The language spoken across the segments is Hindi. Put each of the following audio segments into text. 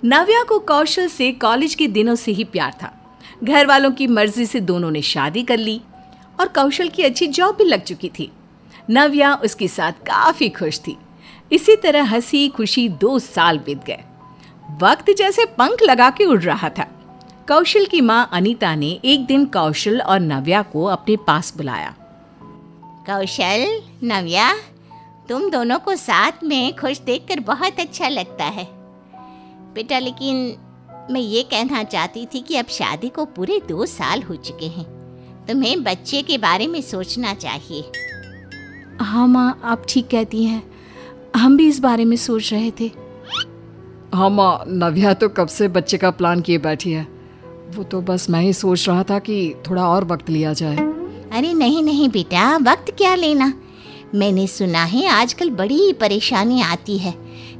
नव्या को कौशल से कॉलेज के दिनों से ही प्यार था। घर वालों की मर्जी से दोनों ने शादी कर ली और कौशल की अच्छी जॉब भी लग चुकी थी। नव्या उसके साथ काफी खुश थी। इसी तरह हंसी खुशी 2 साल बीत गए। वक्त जैसे पंख लगा के उड़ रहा था। कौशल की माँ अनीता ने एक दिन कौशल और नव्या को अपने पास बुलाया। कौशल, नव्या, तुम दोनों को साथ में खुश देखकर बहुत अच्छा लगता है बेटा, लेकिन मैं ये कहना चाहती थी कि अब शादी को पूरे 2 साल हो चुके हैं। तुम्हें बच्चे के बारे में सोचना चाहिए। हाँ माँ, आप ठीक कहती हैं। हम भी इस बारे में सोच रहे थे। हाँ माँ, नव्या तो कब से बच्चे का प्लान किए बैठी है। वो तो बस मैं ही सोच रहा था कि थोड़ा और वक्त लिया जाए। अरे नहीं नहीं बेटा, वक्त क्या लेना। मैंने सुना है आजकल बड़ी परेशानी आती है।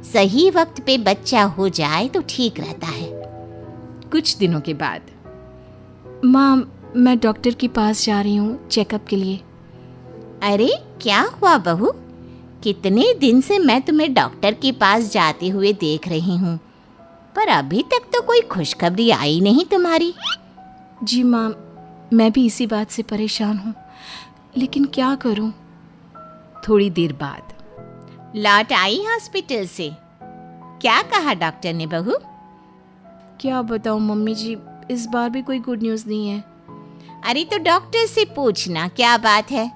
सही वक्त पे बच्चा हो जाए तो ठीक रहता है। कुछ दिनों के बाद माँ, मैं डॉक्टर के पास जा रही हूँ चेकअप के लिए। अरे क्या हुआ बहू? कितने दिन से मैं तुम्हें डॉक्टर के पास जाते हुए देख रही हूँ, पर अभी तक तो कोई खुशखबरी आई नहीं तुम्हारी। जी माँ, मैं भी इसी बात से परेशान हूँ, लेकिन क्या करूँ। थोड़ी देर बाद लौट आई हॉस्पिटल से। क्या कहा डॉक्टर ने बहू? क्या बताऊँ मम्मी जी, इस बार भी कोई गुड न्यूज़ नहीं है। अरे तो डॉक्टर से पूछना क्या बात है।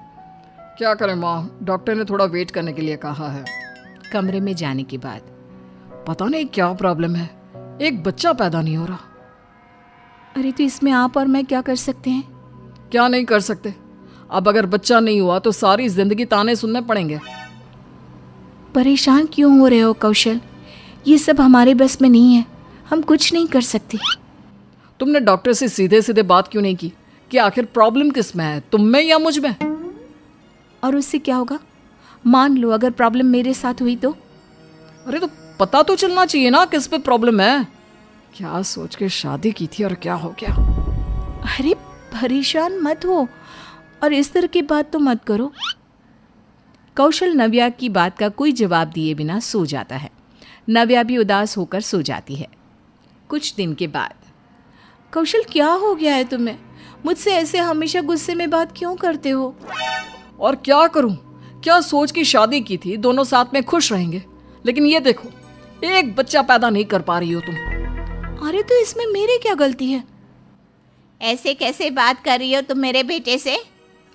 क्या करें माँ, डॉक्टर ने थोड़ा वेट करने के लिए कहा है। कमरे में जाने के बाद पता नहीं क्या प्रॉब्लम है, एक बच्चा पैदा नहीं हो रहा। अरे तो इसमें आप और मैं क्या कर सकते हैं? क्या नहीं कर सकते? अब अगर बच्चा नहीं हुआ तो सारी जिंदगी ताने सुनने पड़ेंगे। परेशान क्यों हो रहे हो कौशल? ये सब हमारे बस में नहीं है, हम कुछ नहीं कर सकते। तुमने डॉक्टर से सीधे सीधे बात क्यों नहीं की कि आखिर प्रॉब्लम किस में है, तुम में या मुझ में? और उससे क्या होगा? मान लो अगर प्रॉब्लम मेरे साथ हुई तो? अरे तो पता तो चलना चाहिए ना किस पे प्रॉब्लम है। क्या सोच के शादी की थी और क्या हो गया। अरे परेशान मत हो और इस तरह की बात तो मत करो। कौशल नव्या की बात का कोई जवाब दिए बिना सो जाता है। नव्या भी उदास होकर सो जाती है। कुछ दिन के बाद, कौशल क्या हो गया है तुम्हें? मुझसे ऐसे हमेशा गुस्से में बात क्यों करते हो? और क्या करूं? क्या सोच की शादी की थी, दोनों साथ में खुश रहेंगे, लेकिन ये देखो, एक बच्चा पैदा नहीं कर पा रही हो तुम। अरे तो इसमें मेरी क्या गलती है? ऐसे कैसे बात कर रही हो तुम मेरे बेटे से?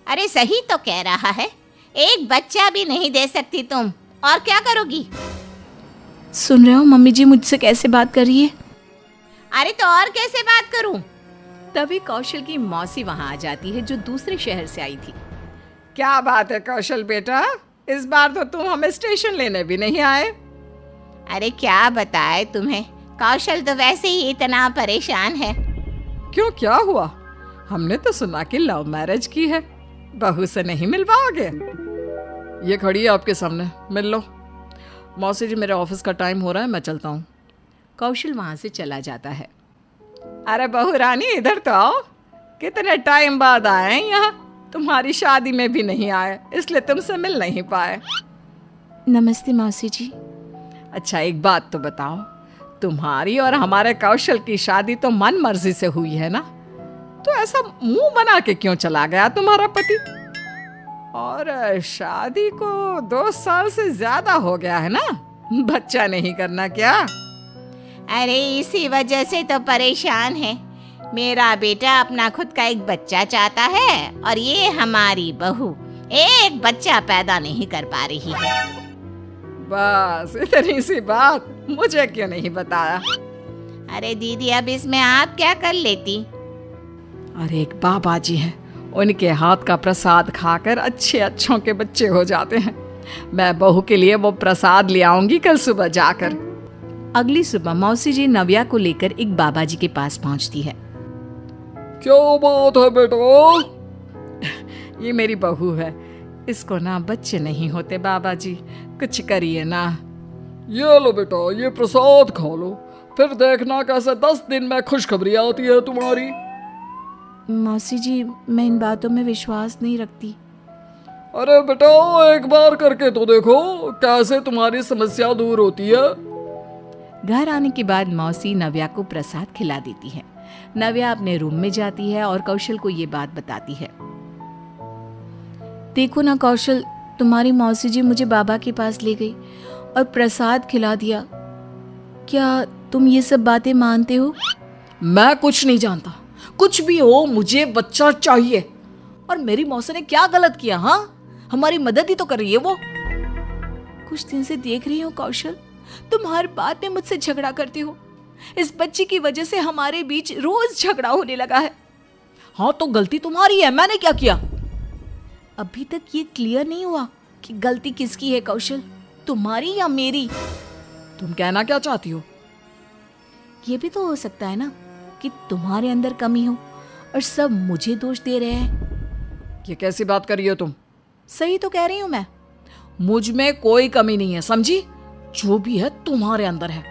अरे सही तो कह रहा है, एक बच्चा भी नहीं दे सकती तुम, और क्या करोगी? सुन रहे हो मम्मी जी मुझसे कैसे बात कर रही है? अरे तो और कैसे बात करूं? तभी कौशल की मौसी वहां आ जाती है, जो दूसरे शहर से आई थी। क्या बात है कौशल बेटा, इस बार तो तुम हमें स्टेशन लेने भी नहीं आए। अरे क्या बताए तुम्हें, कौशल तो वैसे ही इतना परेशान है। क्यों, क्या हुआ? हमने तो सुना कि लव मैरिज की है, बहू से नहीं मिल पाओगे? ये खड़ी है आपके सामने, मिल लो। मौसी जी, मेरे ऑफिस का टाइम हो रहा है, मैं चलता हूँ। कौशल वहां से चला जाता है। अरे बहू रानी, इधर तो आओ। कितने टाइम बाद आए यहाँ, तुम्हारी शादी में भी नहीं आए, इसलिए तुमसे मिल नहीं पाए। नमस्ते मौसी जी। अच्छा एक बात तो बताओ, तुम्हारी और हमारे कौशल की शादी तो मन मर्जी से हुई है ना? तो ऐसा मुंह बना के क्यों चला गया तुम्हारा पति? और शादी को 2 साल से ज्यादा हो गया है ना, बच्चा नहीं करना क्या? अरे इसी वजह से तो परेशान है। मेरा बेटा अपना खुद का एक बच्चा चाहता है और ये हमारी बहू एक बच्चा पैदा नहीं कर पा रही है। बस इतनी सी बात, मुझे क्यों नहीं बताया? अरे दीदी, अब इसमें आप क्या कर लेती? अरे एक बाबा जी हैं, उनके हाथ का प्रसाद खाकर अच्छे अच्छों के बच्चे हो जाते हैं। मैं बहू के लिए वो प्रसाद ले आऊंगी कल सुबह जाकर। अगली सुबह मौसी जी नव्या को लेकर एक बाबा जी के पास पहुंचती है। क्या बात है बेटा? ये मेरी बहू है, इसको ना बच्चे नहीं होते बाबा जी, कुछ करिए ना। ये लो बेटा, ये प्रसाद खा लो, फिर देखना कैसे 10 दिन में खुशखबरी आती है तुम्हारी। मौसी जी, मैं इन बातों में विश्वास नहीं रखती। अरे बेटा, एक बार करके तो देखो कैसे तुम्हारी समस्या दूर होती है। घर आने के बाद मौसी नव्या को प्रसाद खिला देती है। नव्या अपने रूम में जाती है और कौशल को ये बात बताती है। देखो ना कौशल, तुम्हारी मौसी जी मुझे बाबा के पास ले गई और प्रसाद खिला दिया। क्या तुम ये सब बातें मानते हो? मैं कुछ नहीं जानता, कुछ भी हो मुझे बच्चा चाहिए। और मेरी मौसी ने क्या गलत किया? हाँ, हमारी मदद ही तो कर रही है वो। कुछ दिन से देख रही हूँ कौशल, तुम हर बात में मुझसे झगड़ा करते हो। इस बच्ची की वजह से हमारे बीच रोज झगड़ा होने लगा है। हाँ तो गलती तुम्हारी है, मैंने क्या किया? अभी तक ये क्लियर नहीं हुआ कि गलती किसकी है कौशल, तुम्हारी या मेरी? तुम कहना क्या चाहती हो? ये भी तो हो सकता है ना कि तुम्हारे अंदर कमी हो और सब मुझे दोष दे रहे हैं। ये कैसी बात कर रही हो तुम? सही तो कह रही हूं मैं। मुझ में कोई कमी नहीं है, समझी? जो भी है तुम्हारे अंदर है।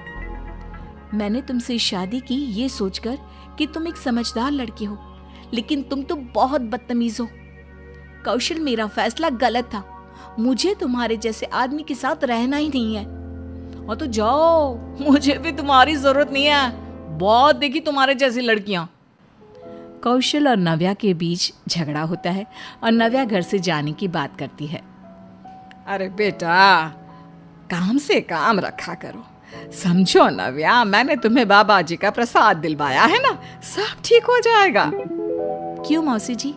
मैंने तुमसे शादी की ये सोचकर कि तुम एक समझदार लड़की हो, लेकिन तुम तो बहुत बदतमीज हो। कौशल, मेरा फैसला गलत था। मुझे तुम्हारे जैसे आदमी के साथ रहना ही नहीं है। और तो जाओ, मुझे भी तुम्हारी जरूरत नहीं है। बहुत देखी तुम्हारे जैसी लड़कियां। कौशल और नव्या के बीच झगड़ा होता है और नव्या घर से जाने की बात करती है। अरे बेटा, काम से काम रखा करो। समझो नव्या, मैंने तुम्हें बाबा जी का प्रसाद दिलवाया है ना, सब ठीक हो जाएगा। क्यों मौसी जी,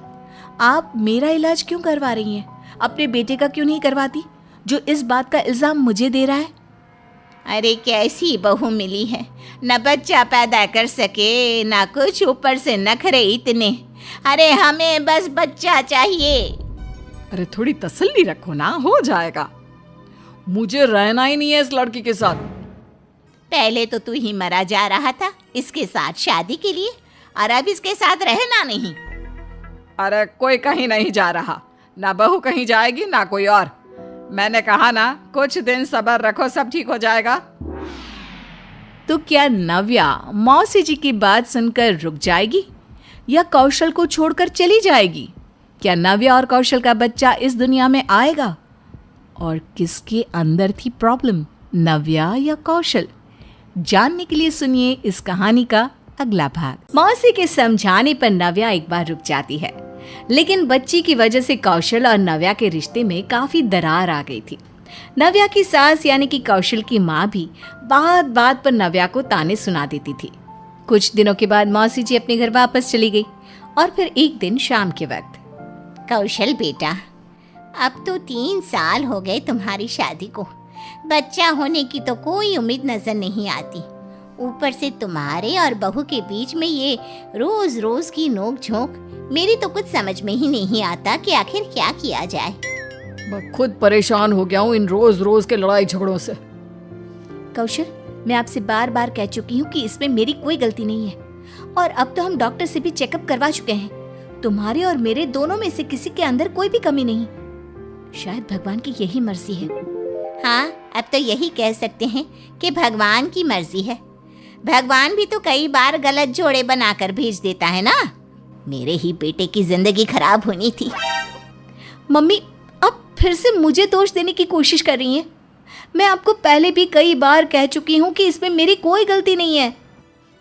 आप मेरा इलाज क्यों करवा रही हैं? अपने बेटे का क्यों नहीं करवाती, जो इस बात का इल्जाम मुझे दे रहा है? अरे कैसी बहू मिली है, न बच्चा पैदा कर सके ना कुछ, ऊपर से नखरे इतने। अरे हमें बस बच्चा चाहिए। अरे थोड़ी तसल्ली रखो ना, हो जाएगा। मुझे रहना ही नहीं है इस लड़की के साथ। पहले तो तू ही मरा जा रहा था इसके साथ शादी के लिए, और अब इसके साथ रहना नहीं। अरे कोई कहीं नहीं जा रहा, ना बहू कहीं जाएगी ना कोई और। मैंने कहा ना, कुछ दिन सब्र रखो, सब ठीक हो जाएगा। तो क्या नव्या मौसी जी की बात सुनकर रुक जाएगी या कौशल को छोड़कर चली जाएगी? क्या नव्या और कौशल का बच्चा इस दुनिया में आएगा? और किसके अंदर थी प्रॉब्लम, नव्या या कौशल? जानने के लिए सुनिए इस कहानी का अगला भाग। मौसी के समझाने पर नव्या एक बार रुक जाती है, लेकिन बच्ची की वजह से कौशल और नव्या के रिश्ते में काफी दरार आ गई थी। नव्या की सास यानी कि कौशल की माँ भी बात बात पर नव्या को ताने सुना देती थी। कुछ दिनों के बाद मौसी जी अपने घर वापस चली गई और फिर एक दिन शाम के वक्त, कौशल बेटा, अब तो 3 साल हो गए तुम्हारी शादी को, बच्चा होने की तो कोई उम्मीद नजर नहीं आती। ऊपर से तुम्हारे और बहू के बीच में ये रोज रोज की नोक झोंक, मेरी तो कुछ समझ में ही नहीं आता कि आखिर क्या किया जाए। मैं खुद परेशान हो गया हूँ इन रोज रोज के लड़ाई झगड़ों से। कौशल, मैं आपसे बार बार कह चुकी हूँ कि इसमें मेरी कोई गलती नहीं है, और अब तो हम डॉक्टर से भी चेकअप करवा चुके हैं। तुम्हारे और मेरे दोनों में से किसी के अंदर कोई भी कमी नहीं। शायद भगवान की यही मर्जी है। हाँ, अब तो यही कह सकते हैं कि भगवान की मर्जी है। भगवान भी तो कई बार गलत जोड़े बनाकर भेज देता है ना। मेरे ही बेटे की जिंदगी खराब होनी थी। मम्मी, अब फिर से मुझे दोष देने की कोशिश कर रही हैं। मैं आपको पहले भी कई बार कह चुकी हूँ कि इसमें मेरी कोई गलती नहीं है।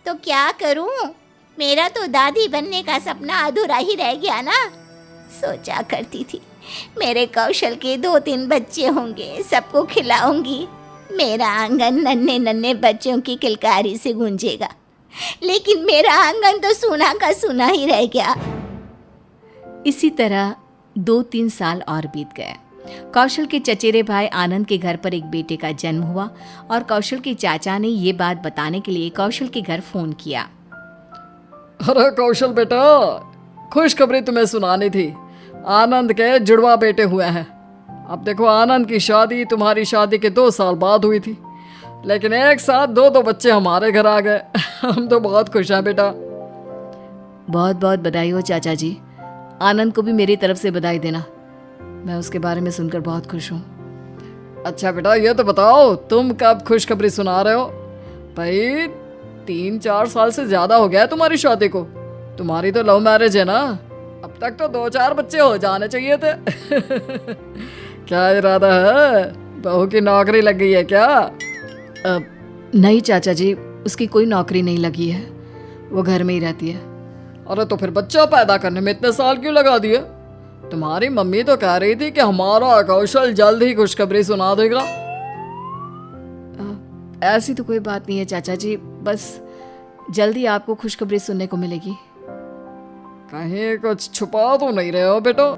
तो क्या करूँ, मेरा तो दादी बनने का सपना अधूरा ही रह गया ना। सोचा करती थी मेरे कौशल के 2-3 बच्चे होंगे, सबको खिलाऊंगी, मेरा आंगन नन्हे नन्हे बच्चों की किलकारी से गूंजेगा। लेकिन मेरा आंगन तो सूना का सूना ही रह गया। इसी तरह 2-3 साल और बीत गए। कौशल के चचेरे भाई आनंद के घर पर एक बेटे का जन्म हुआ और कौशल के चाचा ने ये बात बताने के लिए कौशल के घर फोन किया। अरे कौशल बेटा, खुशखबरी तुम्हें सुनानी थी। आनंद के जुड़वा बेटे हुए हैं। अब देखो, आनंद की शादी तुम्हारी शादी के 2 साल बाद हुई थी, लेकिन एक साथ 2 बच्चे हमारे घर आ गए। हम तो बहुत खुश हैं बेटा। बहुत बहुत बधाई हो चाचा जी। आनंद को भी मेरी तरफ से बधाई देना। मैं उसके बारे में सुनकर बहुत खुश हूँ। अच्छा बेटा, ये तो बताओ तुम कब खुशखबरी सुना रहे हो? भाई 3-4 साल से ज्यादा हो गया है तुम्हारी शादी को। तुम्हारी तो लव मैरिज है ना, अब तक तो 2-4 बच्चे हो जाने चाहिए थे। क्या इरादा है? बहू की नौकरी लग गई है क्या? नहीं चाचा जी, उसकी कोई नौकरी नहीं लगी है, वो घर में ही रहती है। अरे तो फिर बच्चा पैदा करने में इतने साल क्यों लगा दिए? तुम्हारी मम्मी तो कह रही थी कि हमारा कौशल जल्द ही खुशखबरी सुना देगा। ऐसी तो कोई बात नहीं है चाचा जी, बस जल्दी आपको खुशखबरी सुनने को मिलेगी। कहीं कुछ छुपा तो नहीं रहे हो बेटो?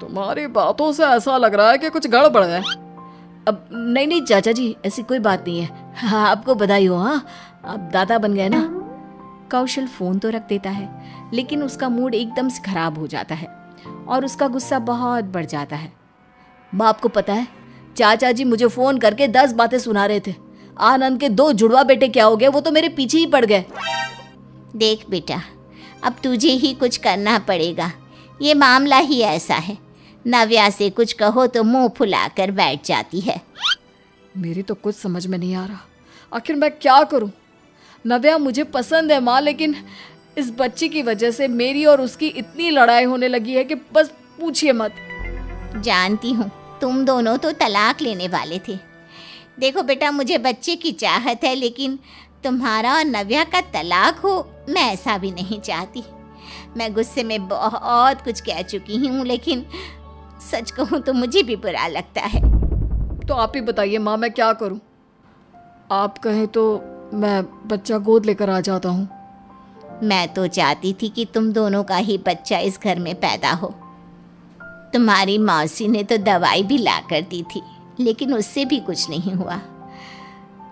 तुम्हारी बातों से ऐसा लग रहा है कि कुछ गड़बड़ है। अब नहीं नहीं चाचा जी, ऐसी कोई बात नहीं है। हाँ, आपको बधाई हो। हाँ, आप दादा बन गए ना। कौशल फोन तो रख देता है, लेकिन उसका मूड एकदम से खराब हो जाता है और उसका गुस्सा बहुत बढ़ जाता है। माँ, आपको पता है, चाचा जी मुझे फोन करके 10 बातें सुना रहे थे। आनंद के 2 जुड़वा बेटे क्या हो गए, वो तो मेरे पीछे ही पड़ गए। देख बेटा, अब तुझे ही कुछ करना पड़ेगा, ये मामला ही ऐसा है। नव्या से कुछ कहो तो मुंह फुलाकर बैठ जाती है। मेरी तो कुछ समझ में नहीं आ रहा, आखिर मैं क्या करूं? नव्या मुझे पसंद है माँ, लेकिन इस बच्ची की वजह से मेरी और उसकी इतनी लड़ाई होने लगी है कि बस पूछिए मत। जानती हूँ तुम दोनों तो तलाक लेने वाले थे। देखो बेटा, मुझे बच्चे की चाहत है, लेकिन तुम्हारा और नव्या का तलाक हो, मैं ऐसा भी नहीं चाहती। मैं गुस्से में बहुत कुछ कह चुकी हूँ, लेकिन सच कहूँ तो मुझे भी बुरा लगता है। तो आप ही बताइए माँ, मैं क्या करूं? आप कहें तो मैं बच्चा गोद लेकर आ जाता हूँ। मैं तो चाहती थी कि तुम दोनों का ही बच्चा इस घर में पैदा हो। तुम्हारी मौसी ने तो दवाई भी ला कर दी थी, लेकिन उससे भी कुछ नहीं हुआ।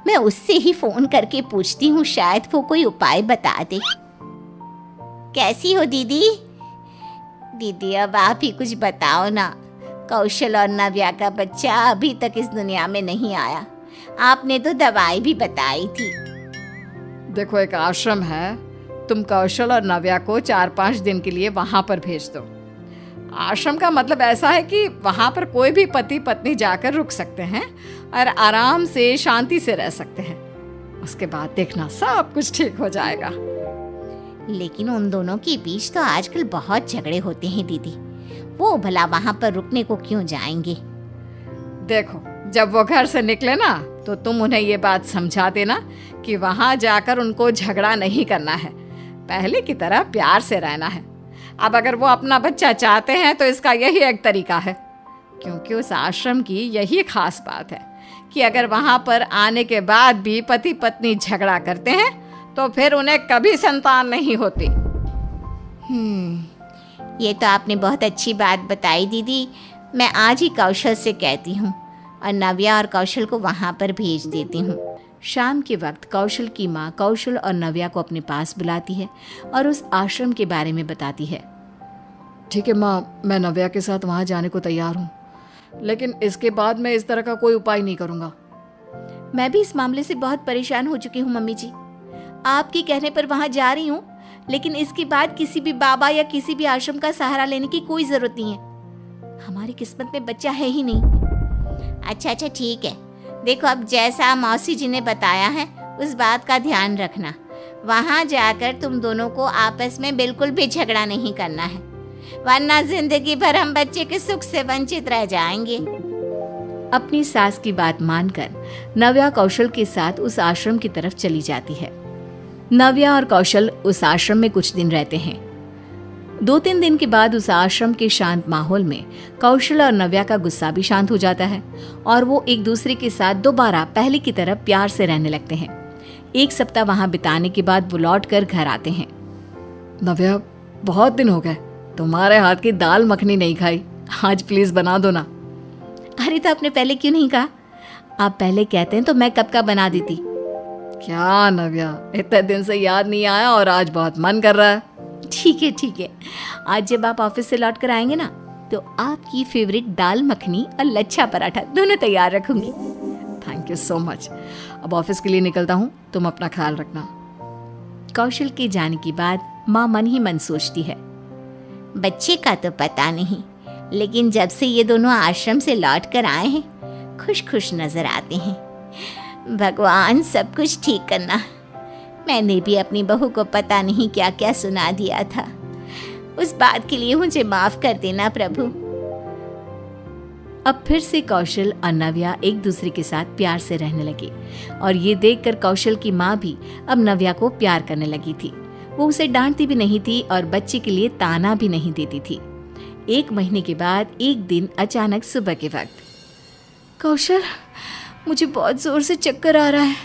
मैं उससे ही फ़ोन करके पूछती हूँ, शायद वो कोई उपाय बता दे। कैसी हो दीदी? दीदी, अब आप ही कुछ बताओ ना। कौशल और नव्या का बच्चा अभी तक इस दुनिया में नहीं आया। आपने तो दवाई भी बताई थी। देखो, एक आश्रम है, तुम कौशल और नव्या को 4-5 दिन के लिए वहाँ पर भेज दो। आश्रम का मतलब ऐसा है कि वहाँ पर कोई भी पति पत्नी जाकर रुक सकते हैं और आराम से शांति से रह सकते हैं। उसके बाद देखना सब कुछ ठीक हो जाएगा। लेकिन उन दोनों के बीच तो आजकल बहुत झगड़े होते हैं दीदी। वो भला वहाँ पर रुकने को क्यों जाएंगे? देखो, जब वो घर से निकले ना, तो तुम उन्हें ये बात समझा देना कि वहाँ जाकर उनको झगड़ा नहीं करना है, पहले की तरह प्यार से रहना है। अब अगर वो अपना बच्चा चाहते हैं तो इसका यही एक तरीका है, क्योंकि उस आश्रम की यही खास बात है कि अगर वहाँ पर आने के बाद भी पति पत्नी झगड़ा करते हैं तो फिर उन्हें कभी संतान नहीं होती। ये तो आपने बहुत अच्छी बात बताई दीदी। मैं आज ही कौशल से कहती हूँ और नव्या और कौशल को वहाँ पर भेज देती हूँ। शाम के वक्त कौशल की माँ कौशल और नव्या को अपने पास बुलाती है और उस आश्रम के बारे में बताती है। ठीक है माँ, मैं नव्या के साथ वहाँ जाने को तैयार हूँ, लेकिन इसके बाद मैं इस तरह का कोई उपाय नहीं करूँगा। मैं भी इस मामले से बहुत परेशान हो चुकी हूँ मम्मी जी। आपके कहने पर वहाँ जा रही हूँ, लेकिन इसके बाद किसी भी बाबा या किसी भी आश्रम का सहारा लेने की कोई ज़रूरत नहीं है। हमारी किस्मत में बच्चा है ही नहीं। अच्छा ठीक है। देखो, अब जैसा मौसी जी ने बताया है उस बात का ध्यान रखना। वहाँ जाकर तुम दोनों को आपस में बिल्कुल भी झगड़ा नहीं करना है, वरना जिंदगी भर हम बच्चे के सुख से वंचित रह जाएंगे। अपनी सास की बात मानकर नव्या कौशल के साथ उस आश्रम की तरफ चली जाती है। नव्या और कौशल उस आश्रम में कुछ दिन रहते हैं। 2-3 दिन के बाद उस आश्रम के शांत माहौल में कौशल और नव्या का गुस्सा भी शांत हो जाता है और वो एक दूसरे के साथ दोबारा पहले की तरह प्यार से रहने लगते हैं। 1 सप्ताह वहां बिताने के बाद वो लौट कर घर आते हैं। नव्या, बहुत दिन हो गए, तुम्हारे हाथ की दाल मखनी नहीं खाई, आज प्लीज बना दो ना। अरे तो आपने पहले क्यों नहीं कहा? आप पहले कहते हैं तो मैं कब का बना देती। क्या नव्या, इतने दिन से याद नहीं आया और आज बहुत मन कर रहा है। ठीक है, आज जब आप ऑफिस से लौट कर आएंगे ना, तो आपकी फेवरेट दाल मखनी और लच्छा पराठा दोनों तैयार रखूंगी। Thank you so much. अब ऑफिस के लिए निकलता हूँ, तुम अपना ख्याल रखना। कौशल के जाने के बाद माँ मन ही मन सोचती है, बच्चे का तो पता नहीं, लेकिन जब से ये दोनों आश्रम से लौट कर आए हैं, खुश नजर आते हैं। भगवान सब कुछ ठीक करना। मैंने भी अपनी बहू को पता नहीं क्या क्या सुना दिया था, उस बात के लिए मुझे माफ कर देना प्रभु। अब फिर से कौशल और नव्या एक दूसरे के साथ प्यार से रहने लगे और ये देखकर कौशल की माँ भी अब नव्या को प्यार करने लगी थी। वो उसे डांटती भी नहीं थी और बच्चे के लिए ताना भी नहीं देती थी। 1 महीने के बाद एक दिन अचानक सुबह के वक्त, कौशल, मुझे बहुत जोर से चक्कर आ रहा है,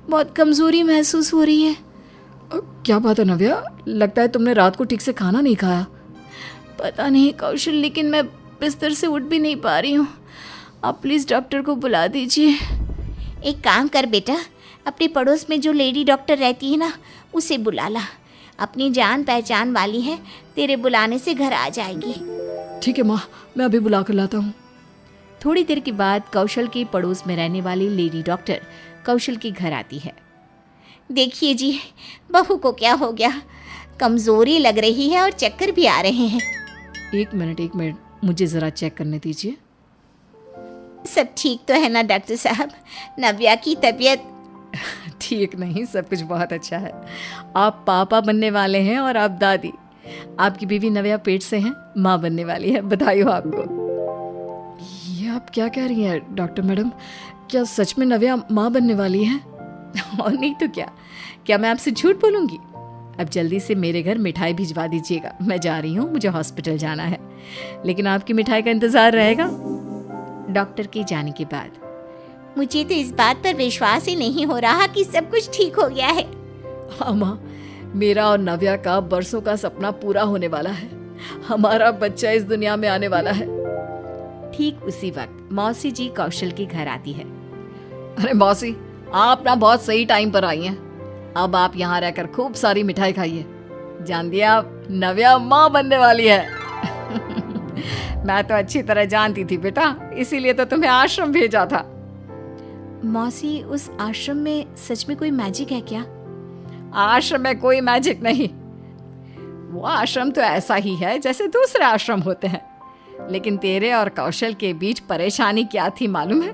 बहुत कमजोरी महसूस हो रही है। क्या बात है नव्या, लगता है तुमने रात को ठीक से खाना नहीं खाया। पता नहीं कौशल, लेकिन मैं बिस्तर से उठ भी नहीं पा रही हूँ। आप प्लीज़ डॉक्टर को बुला दीजिए। एक काम कर बेटा, अपने पड़ोस में जो लेडी डॉक्टर रहती है ना, उसे बुला ला। अपनी जान पहचान वाली है, तेरे बुलाने से घर आ जाएगी। ठीक है माँ, मैं अभी बुला कर लाता हूँ। थोड़ी देर के बाद कौशल के पड़ोस में रहने वाली लेडी डॉक्टर कौशल के घर आती है। देखिए जी, बहू को क्या हो गया, कमजोरी लग रही है और चक्कर भी आ रहे हैं। एक मिनट, मुझे ज़रा चेक करने दीजिए। सब ठीक तो है ना डॉक्टर साहब? नव्या की तबीयत? ठीक नहीं, सब कुछ बहुत अच्छा है। आप पापा बनने वाले हैं और आप दादी। आपकी बीवी नव्या पेट से हैं, माँ बनने वाली है। बधाई हो आपको। ये आप क्या कह रही हैं डॉक्टर मैडम? क्या सच में नव्या माँ बनने वाली है? और नहीं तो क्या मैं आपसे झूठ बोलूँगी? अब जल्दी से मेरे घर मिठाई भिजवा दीजिएगा। मैं जा रही हूँ, मुझे हॉस्पिटल जाना है, लेकिन आपकी मिठाई का इंतज़ार रहेगा। डॉक्टर के जाने के बाद मुझे तो इस बात पर विश्वास ही नहीं हो रहा कि सब कुछ ठीक हो गया है। हाँ माँ, मेरा और नव्या का बरसों का सपना पूरा होने वाला है। हमारा बच्चा इस दुनिया में आने वाला है। ठीक उसी वक्त मौसी जी कौशल के घर आती है। अरे मौसी, आप ना बहुत सही टाइम पर आई हैं। अब आप यहाँ रहकर खूब सारी मिठाई खाइए। जान दिया, आप नव्या माँ बनने वाली है। मैं तो अच्छी तरह जानती थी बेटा, इसीलिए तो तुम्हें आश्रम भेजा था। मौसी, उस आश्रम में सच में कोई मैजिक है क्या? आश्रम में कोई मैजिक नहीं। वो आश्रम तो ऐसा ही है जैसे दूसरे आश्रम होते हैं। लेकिन तेरे और कौशल के बीच परेशानी क्या थी मालूम है?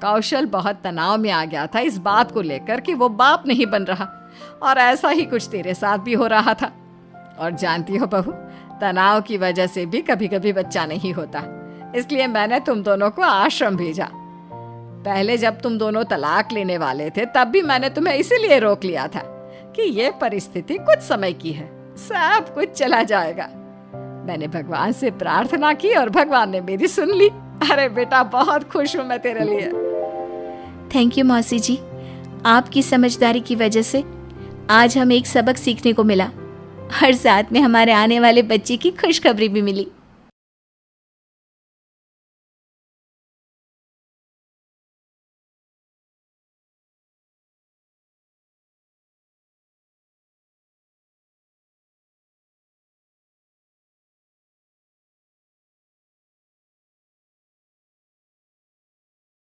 कौशल बहुत तनाव में आ गया था इस बात को लेकर कि वो बाप नहीं बन रहा, और ऐसा ही कुछ तेरे साथ भी हो रहा था। और जानती हो बहू, तनाव की वजह से भी कभी कभी बच्चा नहीं होता। इसलिए मैंने तुम दोनों को आश्रम भेजा। पहले जब तुम दोनों तलाक लेने वाले थे तब भी मैंने तुम्हें इसीलिए रोक लिया था कि ये परिस्थिति कुछ समय की है, सब कुछ चला जाएगा। मैंने भगवान से प्रार्थना की और भगवान ने मेरी सुन ली। अरे बेटा, बहुत खुश हूँ मैं तेरे लिए। थैंक यू मौसी जी, आपकी समझदारी की वजह से आज हमें एक सबक सीखने को मिला और साथ में हमारे आने वाले बच्चे की खुशखबरी भी मिली।